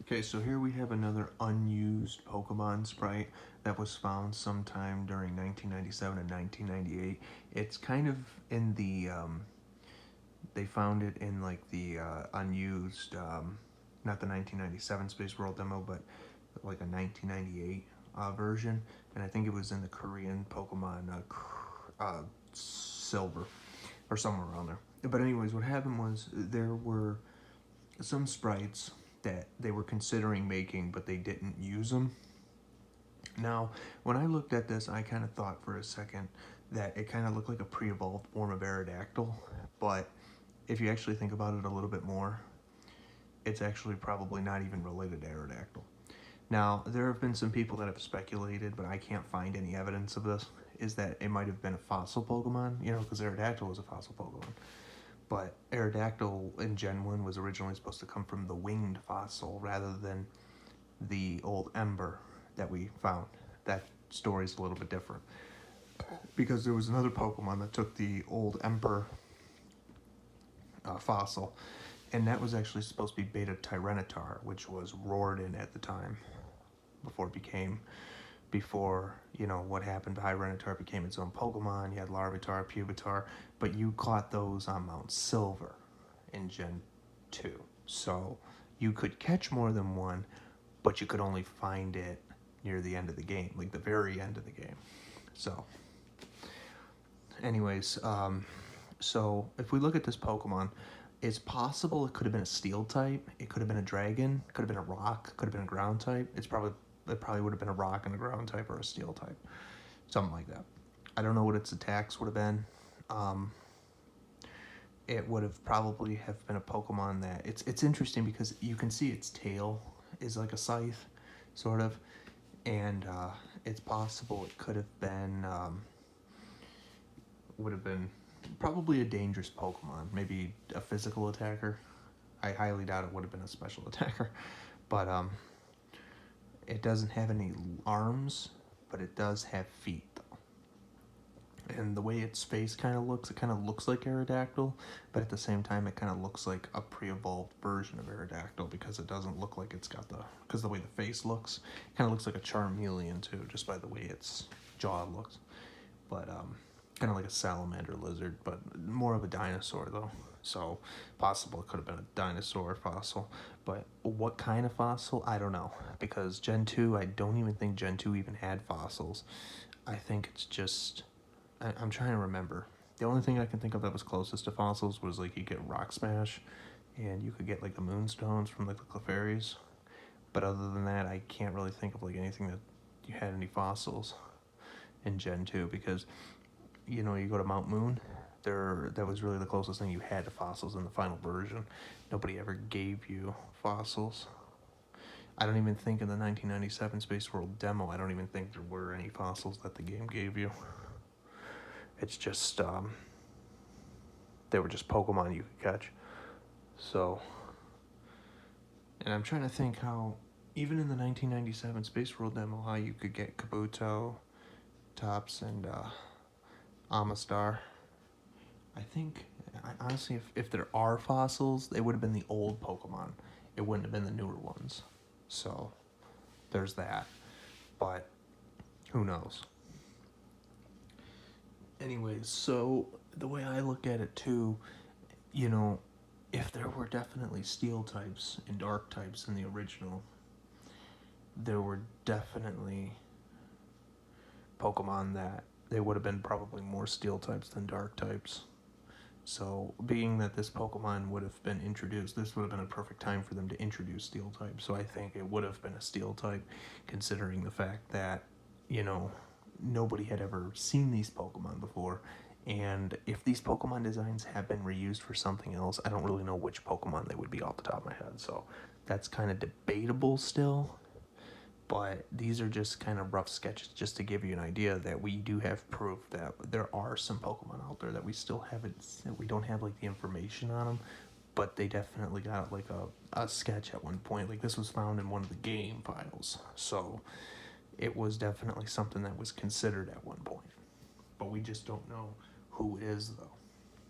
Okay, so here we have another unused Pokemon sprite that was found sometime during 1997 and 1998. It's kind of in the, they found it in like the unused, not the 1997 Space World demo, but like a 1998 version. And I think it was in the Korean Pokemon Silver or somewhere around there. But anyways, what happened was there were some sprites that they were considering making, but they didn't use them. Now, when I looked at this, I kind of thought for a second that it kind of looked like a pre-evolved form of Aerodactyl, but if you actually think about it a little bit more, it's actually probably not even related to Aerodactyl. Now, there have been some people that have speculated, but I can't find any evidence of this, is that it might have been a fossil Pokemon, because Aerodactyl was a fossil Pokemon. But Aerodactyl in Gen 1 was originally supposed to come from the winged fossil rather than the old Ember that we found. That story's a little bit different. Because there was another Pokemon that took the old Ember fossil, and that was actually supposed to be Beta Tyranitar, which was Roarden at the time, before what happened to Tyranitar became its own Pokemon. You had Larvitar, Pupitar, but you caught those on Mount Silver in Gen 2. So you could catch more than one, but you could only find it near the end of the game, like the very end of the game. So anyways, so if we look at this Pokemon, it's possible it could have been a steel type, it could have been a dragon, it could have been a rock, could have been a ground type. It probably would have been a rock and a ground type or a steel type. Something like that. I don't know what its attacks would have been. It would have probably have been a Pokemon that... It's interesting because you can see its tail is like a scythe, sort of. And it's possible it could have been... would have been probably a dangerous Pokemon. Maybe a physical attacker. I highly doubt it would have been a special attacker. But it doesn't have any arms, but it does have feet, though. And the way its face kind of looks, it kind of looks like Aerodactyl, but at the same time, it kind of looks like a pre-evolved version of Aerodactyl because it doesn't look like it's got because the way the face looks, it kind of looks like a Charmeleon, too, just by the way its jaw looks. But, kind of like a salamander lizard, but more of a dinosaur, though. So, possible it could have been a dinosaur fossil. But what kind of fossil? I don't know. Because Gen 2, I don't even think Gen 2 even had fossils. I think it's just... I'm trying to remember. The only thing I can think of that was closest to fossils was, like, you get Rock Smash, and you could get, like, the Moonstones from, like, the Clefairies. But other than that, I can't really think of, like, anything that you had any fossils in Gen 2, because... you go to Mount Moon, that was really the closest thing you had to fossils in the final version. Nobody ever gave you fossils. I don't even think in the 1997 Space World demo, I don't even think there were any fossils that the game gave you. It's just, they were just Pokemon you could catch. So, and I'm trying to think how, even in the 1997 Space World demo, how you could get Kabuto, Tops, and, Amistar. I think, honestly, if there are fossils, they would have been the old Pokemon. It wouldn't have been the newer ones. So, there's that. But, who knows? Anyways, so, the way I look at it, too, if there were definitely steel types and dark types in the original, there were definitely Pokemon that they would have been probably more steel types than dark types. So, being that this Pokemon would have been introduced, this would have been a perfect time for them to introduce steel types. So I think it would have been a steel type, considering the fact that, nobody had ever seen these Pokemon before. And if these Pokemon designs have been reused for something else, I don't really know which Pokemon they would be off the top of my head. So that's kind of debatable still. But these are just kind of rough sketches just to give you an idea that we do have proof that there are some Pokemon out there that we still haven't, that we don't have like the information on them, but they definitely got like a sketch at one point. Like this was found in one of the game files. So it was definitely something that was considered at one point. But we just don't know who is though.